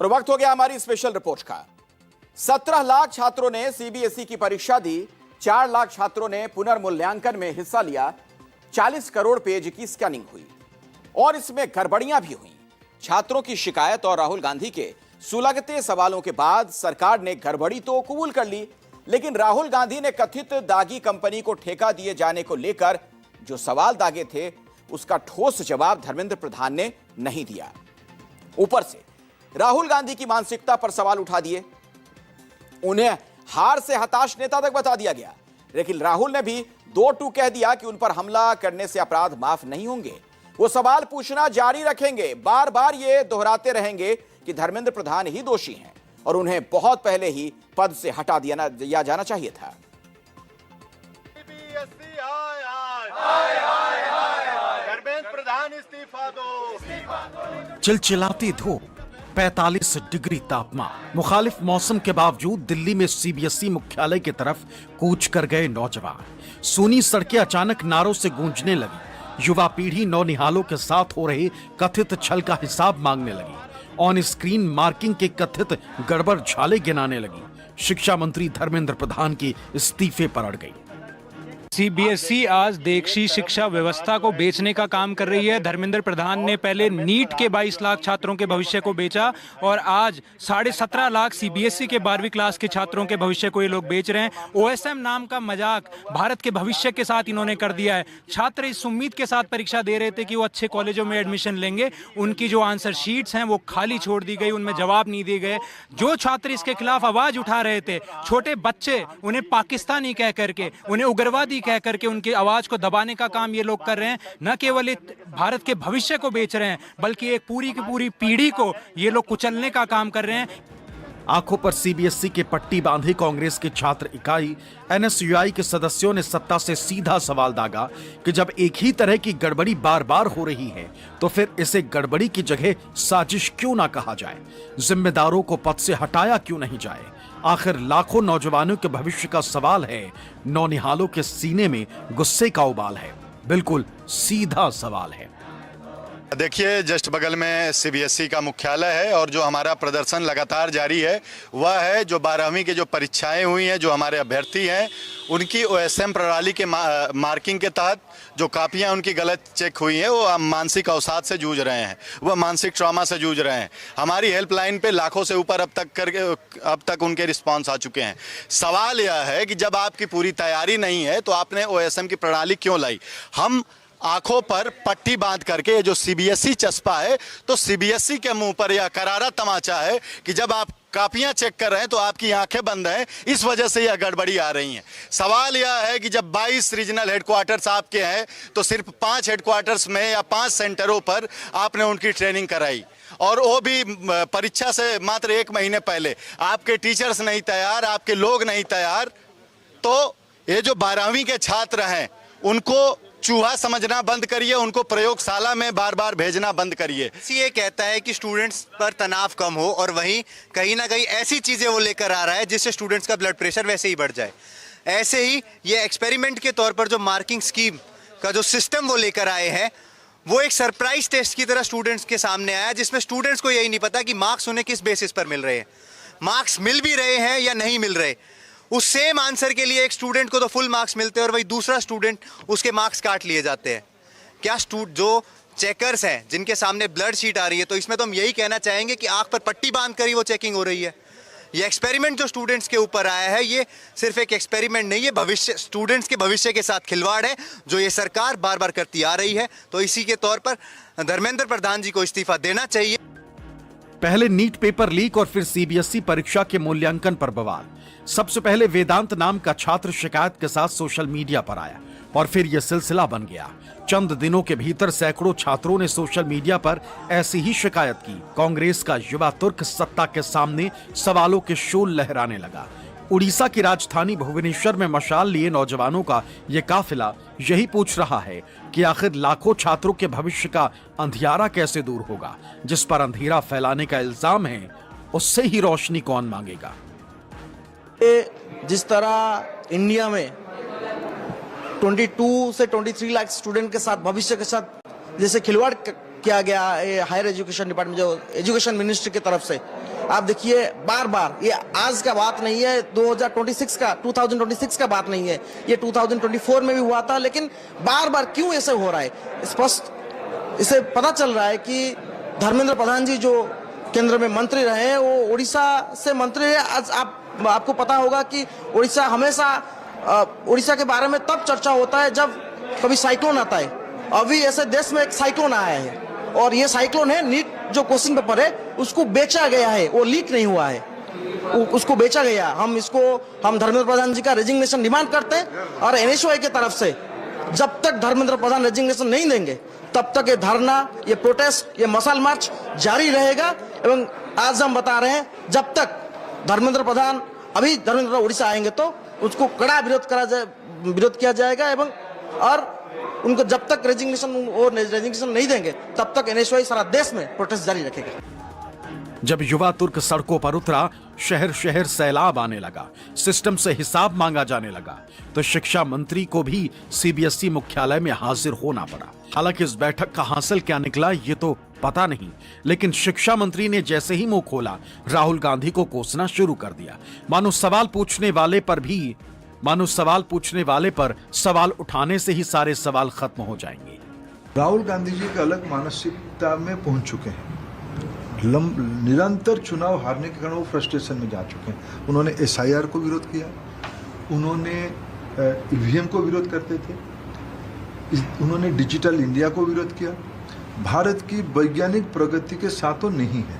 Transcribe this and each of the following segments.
और वक्त हो गया हमारी स्पेशल रिपोर्ट का। 17 लाख छात्रों ने सीबीएसई की परीक्षा दी, 4 लाख छात्रों ने पुनर्मूल्यांकन में हिस्सा लिया, 40 करोड़ पेज की स्कैनिंग हुई और इसमें गड़बड़ियां भी हुई। छात्रों की शिकायत और राहुल गांधी के सुलगते सवालों के बाद सरकार ने गड़बड़ी तो कबूल कर ली, लेकिन राहुल गांधी ने कथित दागी कंपनी को ठेका दिए जाने को लेकर जो सवाल दागे थे उसका ठोस जवाब धर्मेंद्र प्रधान ने नहीं दिया। ऊपर से राहुल गांधी की मानसिकता पर सवाल उठा दिए, उन्हें हार से हताश नेता तक बता दिया गया। लेकिन राहुल ने भी दो टूक कह दिया कि उन पर हमला करने से अपराध माफ नहीं होंगे, वो सवाल पूछना जारी रखेंगे, बार बार ये दोहराते रहेंगे कि धर्मेंद्र प्रधान ही दोषी हैं और उन्हें बहुत पहले ही पद से हटा दिया जाना चाहिए था। धर्मेंद्र प्रधान इस्तीफा दो। चिलचिलाती धूप, 45 डिग्री तापमान, मुखालिफ मौसम के बावजूद दिल्ली में सीबीएसई मुख्यालय की तरफ कूच कर गए नौजवान। सूनी सड़कें अचानक नारों से गूंजने लगी। युवा पीढ़ी नौनिहालों के साथ हो रहे कथित छल का हिसाब मांगने लगी। ऑन स्क्रीन मार्किंग के कथित गड़बड़ झाले गिनाने लगी। शिक्षा मंत्री धर्मेंद्र प्रधान की इस्तीफे पर अड़ गई। सीबीएसई आज देशी शिक्षा व्यवस्था को बेचने का काम कर रही है। धर्मेंद्र प्रधान ने पहले नीट के 22 लाख छात्रों के भविष्य को बेचा और आज 17.5 लाख सीबीएसई के 12वीं क्लास के छात्रों के भविष्य को ये लोग बेच रहे हैं। ओएसएम नाम का मजाक भारत के भविष्य के साथ इन्होंने कर दिया है। छात्र इस उम्मीद के साथ परीक्षा दे रहे थे कि वो अच्छे कॉलेजों में एडमिशन लेंगे। उनकी जो आंसर शीट्स हैं वो खाली छोड़ दी गई, उनमें जवाब नहीं दिए गए। जो छात्र इसके खिलाफ आवाज उठा रहे थे, छोटे बच्चे, उन्हें पाकिस्तानी कह करके, उन्हें उग्रवादी कह करके उनकी आवाज को दबाने का काम ये लोग कर रहे हैं। न केवल भारत के भविष्य को बेच रहे हैं बल्कि एक पूरी की पूरी पीढ़ी को ये लोग कुचलने का काम कर रहे हैं। आंखों पर सीबीएसई के पट्टी बांधी कांग्रेस की छात्र इकाई एनएसयूआई के सदस्यों ने सत्ता से सीधा सवाल दागा कि जब एक ही तरह की गड़बड़ी बार बार हो रही है तो फिर इसे गड़बड़ी की जगह साजिश क्यों ना कहा जाए, जिम्मेदारों को पद से हटाया क्यों नहीं जाए। आखिर लाखों नौजवानों के भविष्य का सवाल है, नौनिहालों के सीने में गुस्से का उबाल है। बिल्कुल सीधा सवाल है। देखिए, जस्ट बगल में सीबीएसई का मुख्यालय है और जो हमारा प्रदर्शन लगातार जारी है वह है जो 12वीं की जो परीक्षाएं हुई हैं, जो हमारे अभ्यर्थी हैं उनकी ओएसएम प्रणाली के मार्किंग के तहत जो कापियां उनकी गलत चेक हुई हैं, वो मानसिक अवसाद से जूझ रहे हैं, वह मानसिक ट्रॉमा से जूझ रहे हैं। हमारी हेल्पलाइन पे लाखों से ऊपर अब तक उनके रिस्पांस आ चुके हैं। सवाल यह है कि जब आपकी पूरी तैयारी नहीं है तो आपने ओएसएम की प्रणाली क्यों लाई। हम आंखों पर पट्टी बांध करके जो सीबीएसई चस्पा है, तो सीबीएसई के मुंह पर यह करारा तमाचा है कि जब आप कापियां चेक कर रहे हैं तो आपकी आंखें बंद हैं, इस वजह से यह गड़बड़ी आ रही है। सवाल यह है कि जब 22 रीजनल हेडक्वार्टर्स आपके हैं तो सिर्फ 5 हेडक्वार्टर्स में या 5 सेंटरों पर आपने उनकी ट्रेनिंग कराई और वो भी परीक्षा से मात्र 1 महीने पहले। आपके टीचर्स नहीं तैयार, आपके लोग नहीं तैयार, तो ये जो 12वीं के छात्र हैं उनको चूहा समझना बंद करिए, उनको प्रयोगशाला में बार बार भेजना बंद करिए। ये कहता है कि स्टूडेंट्स पर तनाव कम हो और वहीं कहीं ना कहीं ऐसी चीजें वो लेकर आ रहा है जिससे स्टूडेंट्स का ब्लड प्रेशर वैसे ही बढ़ जाए। ऐसे ही ये एक्सपेरिमेंट के तौर पर जो मार्किंग स्कीम का जो सिस्टम वो लेकर आए हैं वो एक सरप्राइज टेस्ट की तरह स्टूडेंट्स के सामने आया, जिसमें स्टूडेंट्स को यही नहीं पता कि मार्क्स उन्हें किस बेसिस पर मिल रहे हैं, मार्क्स मिल भी रहे हैं या नहीं मिल रहे। उस सेम आंसर के लिए एक स्टूडेंट को तो फुल मार्क्स मिलते हैं और वही दूसरा स्टूडेंट उसके मार्क्स काट लिए जाते हैं। क्या जो चेकर्स हैं जिनके सामने ब्लड शीट आ रही है, तो इसमें तो हम यही कहना चाहेंगे कि आंख पर पट्टी बांध कर ही वो चेकिंग हो रही है। ये एक्सपेरिमेंट जो स्टूडेंट्स के ऊपर आया है ये सिर्फ एक एक्सपेरिमेंट नहीं है, भविष्य स्टूडेंट्स के भविष्य के साथ खिलवाड़ है जो ये सरकार बार बार करती आ रही है। तो इसी के तौर पर धर्मेंद्र प्रधान जी को इस्तीफा देना चाहिए। पहले नीट पेपर लीक और फिर सीबीएसई परीक्षा के मूल्यांकन पर बवाल। सबसे पहले वेदांत नाम का छात्र शिकायत के साथ सोशल मीडिया पर आया और फिर यह सिलसिला बन गया। चंद दिनों के भीतर सैकड़ों छात्रों ने सोशल मीडिया पर ऐसी ही शिकायत की। कांग्रेस का युवा तुर्क सत्ता के सामने सवालों के शोल लहराने लगा। उड़ीसा की राजधानी भुवनेश्वर में मशाल लिए नौजवानों का यह काफिला यही पूछ रहा है कि आखिर लाखों छात्रों के भविष्य का अंधियारा कैसे दूर होगा। जिस पर अंधेरा फैलाने का इल्जाम है उससे ही रोशनी कौन मांगेगा। जिस तरह इंडिया में 22 से 23 लाख स्टूडेंट के साथ भविष्य के साथ जैसे खिलवाड़ किया गया हायर एजुकेशन डिपार्टमेंट, जो एजुकेशन मिनिस्ट्री की तरफ से। आप देखिए बार बार, ये आज का बात नहीं है, 2026 का बात नहीं है, ये 2024 में भी हुआ था, लेकिन बार बार क्यों ऐसे हो रहा है? स्पष्ट इससे पता चल रहा है कि धर्मेंद्र प्रधान जी जो केंद्र में मंत्री रहे हैं, वो उड़ीसा से मंत्री है। आज आपको पता होगा कि उड़ीसा हमेशा उड़ीसा के बारे में तब चर्चा होता है जब कभी साइक्लोन आता है। अभी ऐसे देश में एक साइक्लोन आया है, और ये साइक्लोन है नीट जो क्वेश्चन पेपर है उसको बेचा गया है, वो लीक नहीं हुआ है, उसको बेचा गया। हम धर्मेंद्र प्रधान जी का रेजिग्नेशन डिमांड करते हैं, और एनएसयूआई की तरफ से जब तक धर्मेंद्र प्रधान रेजिग्नेशन नहीं देंगे तब तक ये धरना, ये प्रोटेस्ट, ये मशाल मार्च जारी रहेगा। एवं आज हम बता रहे हैं, जब तक धर्मेंद्र प्रधान उड़ीसा आएंगे तो उसको कड़ा विरोध किया जाएगा, और उनको जब तक रेजिग्नेशन नहीं देंगे तब तक एनएसयूआई सारा देश में प्रोटेस्ट जारी रखेगा। जब युवा तुर्क सड़कों पर उतरा, शहर शहर सैलाब आने लगा, सिस्टम से हिसाब मांगा जाने लगा, तो शिक्षा मंत्री को भी सीबीएसई मुख्यालय में हाजिर होना पड़ा। हालांकि इस बैठक का हासिल क्या निकला ये तो पता नहीं, लेकिन शिक्षा मंत्री ने जैसे ही मुंह खोला, राहुल गांधी को कोसना शुरू कर दिया। मानो सवाल पूछने वाले पर सवाल उठाने से ही सारे सवाल खत्म हो जाएंगे। राहुल गांधी जी एक अलग मानसिकता में पहुंच चुके हैं। निरंतर चुनाव हारने के कारण वो फ्रस्ट्रेशन में जा चुके हैं। उन्होंने एसआईआर को विरोध किया, उन्होंने ईवीएम को विरोध करते थे, उन्होंने डिजिटल इंडिया को विरोध किया। भारत की वैज्ञानिक प्रगति के साथ तो नहीं है।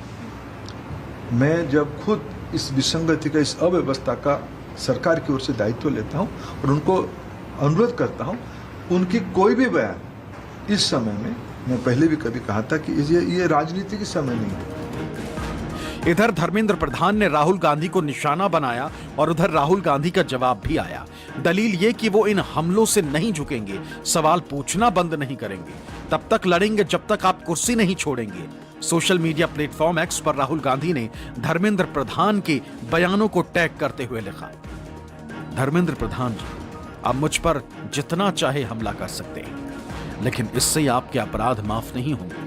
मैं जब खुद इस विसंगति का, इस अव्यवस्था का सरकार की ओर से दायित्व लेता हूं और उनको अनुरोध करता हूं, उनकी कोई भी बयान इस समय में, मैं पहले भी कभी कहा था कि ये राजनीति के समय नहीं है। इधर धर्मेंद्र प्रधान ने राहुल गांधी को निशाना बनाया, और उधर राहुल गांधी का जवाब भी आया। दलील ये कि वो इन हमलों से नहीं झुकेंगे, सवाल पूछना बंद नहीं करेंगे, तब तक लड़ेंगे जब तक आप कुर्सी नहीं छोड़ेंगे। सोशल मीडिया प्लेटफॉर्म एक्स पर राहुल गांधी ने धर्मेंद्र प्रधान के बयानों को टैग करते हुए लिखा, धर्मेंद्र प्रधान जी, आप मुझ पर जितना चाहे हमला कर सकते हैं, लेकिन इससे आपके अपराध माफ नहीं होंगे,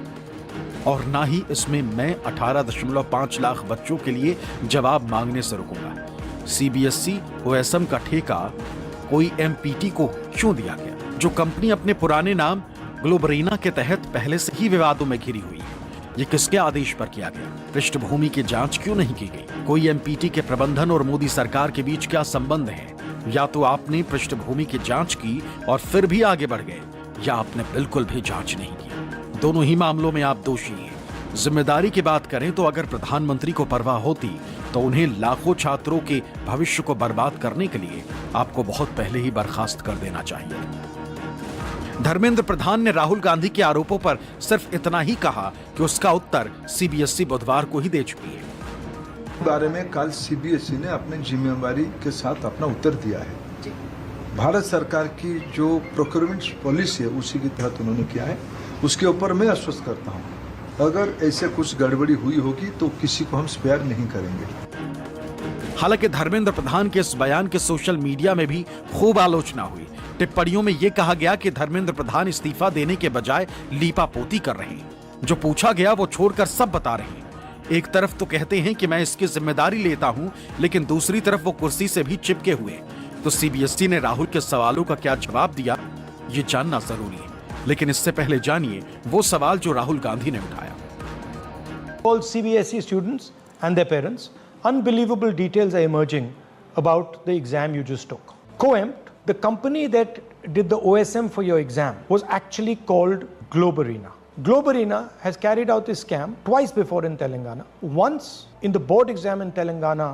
और ना ही इसमें मैं 18.5 लाख बच्चों के लिए जवाब मांगने से रुकूंगा। सीबीएसई ओएसएम का ठेका कोई एमपीटी को क्यों दिया गया, जो कंपनी अपने पुराने नाम ग्लोबरीना के तहत पहले से ही विवादों में घिरी हुई है? ये किसके आदेश पर किया गया? पृष्ठभूमि की जांच क्यों नहीं की गई? कोई एमपीटी के प्रबंधन और मोदी सरकार के बीच क्या संबंध है? या तो आपने पृष्ठभूमि की जांच की और फिर भी आगे बढ़ गए, या आपने बिल्कुल भी जांच नहीं की। दोनों ही मामलों में आप दोषी हैं। जिम्मेदारी की बात करें तो अगर प्रधानमंत्री को परवाह होती तो उन्हें लाखों छात्रों के भविष्य को बर्बाद करने के लिए आपको बहुत पहले ही बर्खास्त कर देना चाहिए। धर्मेंद्र प्रधान ने राहुल गांधी के आरोपों पर सिर्फ इतना ही कहा कि उसका उत्तर सीबीएसई बुधवार को ही दे चुकी है। बारे में कल सीबीएसई ने अपने जिम्मेदारी के साथ अपना उत्तर दिया है। भारत सरकार की जो प्रोक्योरमेंट पॉलिसी है उसी के तहत उन्होंने किया है। उसके ऊपर मैं आश्वस्त करता हूं, अगर ऐसे कुछ गड़बड़ी हुई होगी तो किसी को हम स्पेयर नहीं करेंगे। हालांकि धर्मेंद्र प्रधान के इस बयान के सोशल मीडिया में भी खूब आलोचना हुई। टिप्पणियों में यह कहा गया कि धर्मेंद्र प्रधान इस्तीफा देने के बजाय लीपापोती कर रहे हैं, जो पूछा गया वो छोड़कर सब बता रहे हैं। एक तरफ तो कहते हैं कि मैं इसकी जिम्मेदारी लेता हूं, लेकिन दूसरी तरफ वो कुर्सी से भी चिपके हुए। तो सीबीएसई ने राहुल के सवालों का क्या जवाब दिया, ये जानना जरूरी है। लेकिन इससे पहले जानिए वो सवाल जो राहुल गांधी ने उठाया। All CBSE students and their parents, unbelievable details are emerging about the exam you just took. Coempt, the company that did the OSM for your exam, was actually called Globarina. Globarina has carried out this scam twice before in Telangana. Once in the board exam in Telangana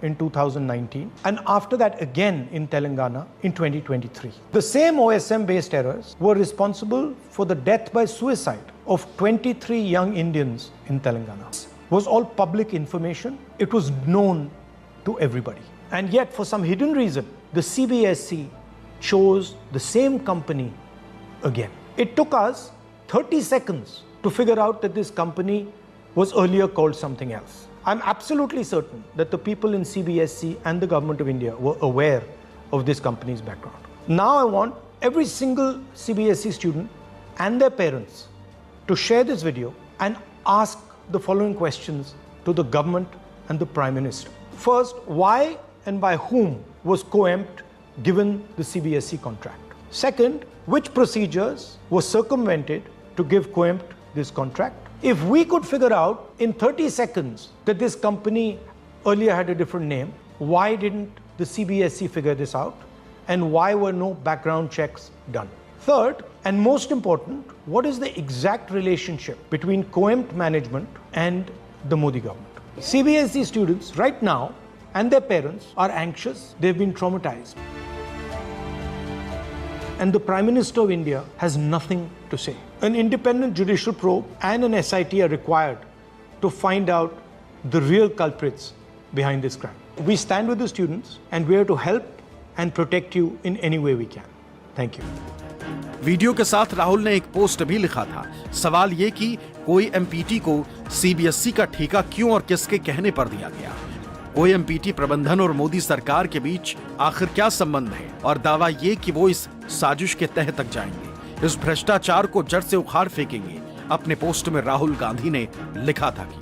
in 2019, and after that again in Telangana in 2023. The same OSM-based errors were responsible for the death by suicide of 23 young Indians in Telangana. It was all public information. It was known to everybody. And yet, for some hidden reason, the CBSE chose the same company again. It took us 30 seconds to figure out that this company was earlier called something else. I'm absolutely certain that the people in CBSE and the government of India were aware of this company's background. Now I want every single CBSE student and their parents to share this video and ask the following questions to the government and the Prime Minister. First, why and by whom was COEMPT given the CBSE contract? Second, which procedures were circumvented to give COEMPT this contract? If we could figure out in 30 seconds that this company earlier had a different name, why didn't the CBSE figure this out? And why were no background checks done? Third, and most important, what is the exact relationship between COEMPT management and the Modi government? CBSE students right now and their parents are anxious, they've been traumatized. And the Prime Minister of India has nothing to say. An independent judicial probe and an SIT are required to find out the real culprits behind this crime. We stand with the students and we are to help and protect you in any way we can. Thank you. Video के साथ राहुल ने एक post भी लिखा था। सवाल ये कि कोई एमपीटी को सीबीएसई का ठेका क्यों और किसके कहने पर दिया गया? कोई एमपीटी प्रबंधन और मोदी सरकार के बीच आखिर क्या संबंध है? और दावा ये कि वो इस साजिश के तह तक जाएंगे, इस भ्रष्टाचार को जड़ से उखाड़ फेंकेंगे। अपने पोस्ट में राहुल गांधी ने लिखा था कि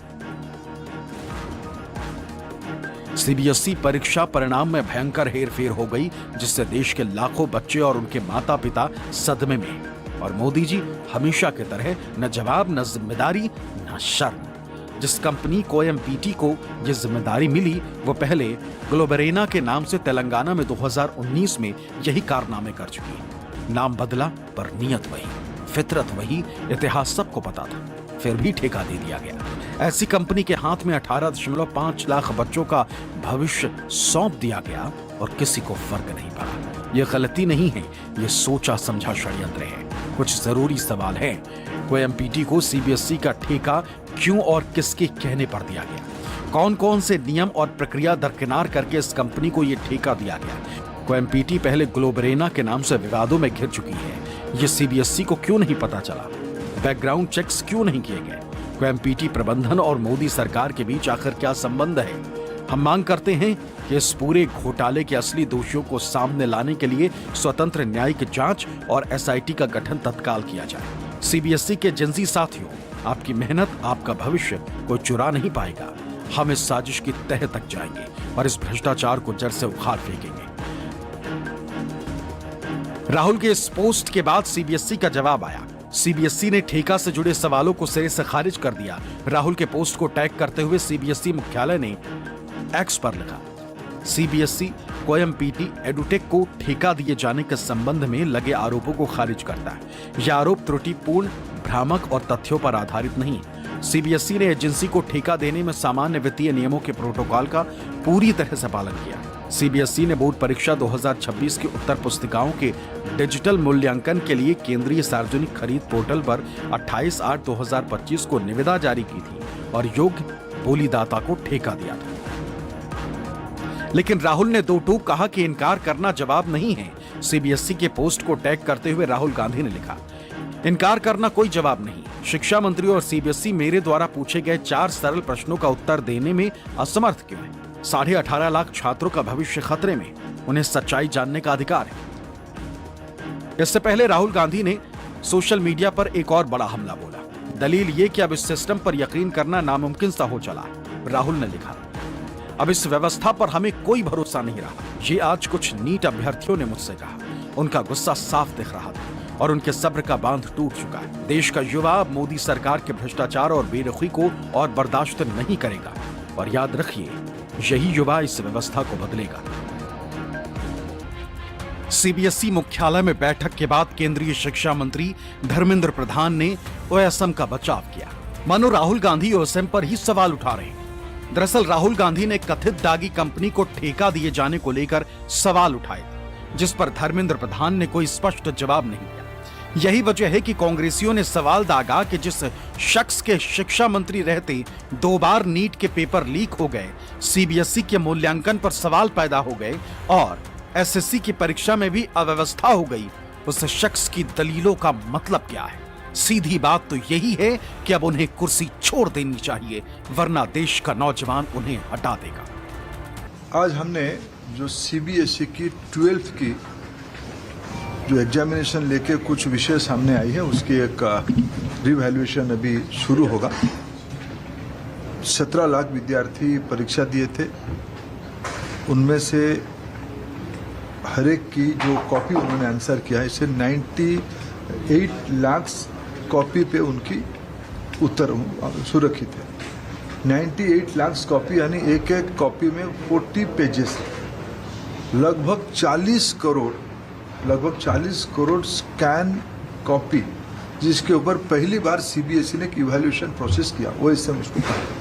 सीबीएसई परीक्षा परिणाम में भयंकर हेरफेर हो गई, जिससे देश के लाखों बच्चे और उनके माता पिता सदमे में। और मोदी जी हमेशा की तरह न जवाब, न जिम्मेदारी, न शर्म। जिस कंपनी COEMPT को यह जिम्मेदारी मिली, वो पहले ग्लोबरेना के नाम से तेलंगाना में 2019 में यही कारनामे कर चुकी। नाम बदला पर नियत वही, फितरत वही, इतिहास सबको पता था, फिर भी ठेका दे दिया गया। ऐसी कंपनी के हाथ में 18.5 लाख बच्चों का भविष्य सौंप दिया गया और किसी को फर्क नहीं पड़ा। यह गलती नहीं है, यह सोचा समझा षड्यंत्र है। कुछ जरूरी सवाल हैं। COEMPT को सीबीएसई का ठेका क्यों और किसके कहने पर दिया गया? कौन कौन से नियम और प्रक्रिया दरकिनार करके इस कंपनी को यह ठेका दिया गया? COEMPT पहले ग्लोबरेना के नाम से विवादों में घिर चुकी है। यह सीबीएसई को क्यों नहीं पता चला? बैकग्राउंड चेक्स क्यों नहीं किए गए? COEMPT प्रबंधन और मोदी सरकार के बीच आखिर क्या संबंध है? हम मांग करते हैं कि इस पूरे घोटाले के असली दोषियों को सामने लाने के लिए स्वतंत्र न्यायिक जांच और SIT का गठन तत्काल किया जाए। सीबीएसई के जिंसी साथियों, आपकी मेहनत, आपका भविष्य कोई चुरा नहीं पाएगा। हम इस साजिश की तह तक जाएंगे और इस भ्रष्टाचार को जड़ से उखाड़ फेंकेंगे। राहुल के इस पोस्ट के बाद सीबीएसई का जवाब आया। सीबीएसई ने ठेका से जुड़े सवालों को सिरे से खारिज कर दिया। राहुल के पोस्ट को टैग करते हुए सीबीएसई मुख्यालय ने एक्स पर लिखा, सीबीएसई COEMPT एडुटेक को ठेका दिए जाने के संबंध में लगे आरोपों को खारिज करता है। यह आरोप त्रुटिपूर्ण, भ्रामक और तथ्यों पर आधारित नहीं है। सीबीएसई ने एजेंसी को ठेका देने में सामान्य वित्तीय नियमों के प्रोटोकॉल का पूरी तरह से पालन किया। सीबीएसई ने बोर्ड परीक्षा 2026 की उत्तर पुस्तिकाओं के डिजिटल मूल्यांकन के लिए केंद्रीय सार्वजनिक खरीद पोर्टल पर 28/8/2025 को निविदा जारी की थी और योग्य बोलीदाता को ठेका दिया था। लेकिन राहुल ने दो टूक कहा कि इनकार करना जवाब नहीं है। सीबीएसई के पोस्ट को टैग करते हुए राहुल गांधी ने लिखा, इनकार करना कोई जवाब नहीं। शिक्षा मंत्री और सीबीएसई मेरे द्वारा पूछे गए 4 सरल प्रश्नों का उत्तर देने में असमर्थ क्यों है? 18.5 लाख छात्रों का भविष्य खतरे में, उन्हें सच्चाई जानने का अधिकार है। इससे पहले राहुल गांधी ने सोशल मीडिया पर एक और बड़ा हमला बोला। दलील ये कि अब इस सिस्टम पर यकीन करना नामुमकिन सा हो चला। राहुल ने लिखा, अब इस व्यवस्था पर हमें कोई भरोसा नहीं रहा। ये आज कुछ नीट अभ्यर्थियों ने मुझसे कहा। उनका गुस्सा साफ दिख रहा था और उनके सब्र का बांध टूट चुका है। देश का युवा अब मोदी सरकार के भ्रष्टाचार और बेरुखी को और बर्दाश्त नहीं करेगा। और याद रखिए, यही युवा इस व्यवस्था को बदलेगा। सीबीएसई मुख्यालय में बैठक के बाद केंद्रीय शिक्षा मंत्री धर्मेंद्र प्रधान ने OSM का बचाव किया। मानो राहुल गांधी OSM पर ही सवाल उठा रहे हैं। दरअसल राहुल गांधी ने कथित दागी कंपनी को ठेका दिए जाने को लेकर सवाल उठाए, जिस पर धर्मेंद्र प्रधान ने कोई स्पष्ट जवाब नहीं दिया। यही वजह है कि कांग्रेसियों ने सवाल दागा कि जिस शख्स के शिक्षा मंत्री रहते 2 बार नीट के पेपर लीक हो गए, सीबीएसई के मूल्यांकन पर सवाल पैदा हो गए और एसएससी की परीक्षा में भी अव्यवस्था हो गई, उस शख्स की दलीलों का मतलब क्या है? सीधी बात तो यही है कि अब उन्हें कुर्सी छोड़ देनी चाहिए, वरना देश का नौजवान उन्हें हटा देगा। आज हमने जो सीबीएसई की 12th की जो एग्जामिनेशन लेके कुछ विषय सामने आई है, उसकी एक रिवैल्यूएशन अभी शुरू होगा। 17 लाख विद्यार्थी परीक्षा दिए थे, उनमें से हर एक की जो कॉपी उन्होंने आंसर किया है, इससे 98 लाख कॉपी पे उनकी उत्तर सुरक्षित है। 98 लाख कॉपी यानी एक एक कॉपी में 40 पेजेस, लगभग 40 करोड़ स्कैन कॉपी, जिसके ऊपर पहली बार सीबीएसई ने एक इवैल्यूएशन प्रोसेस किया, OSM उसको कहा।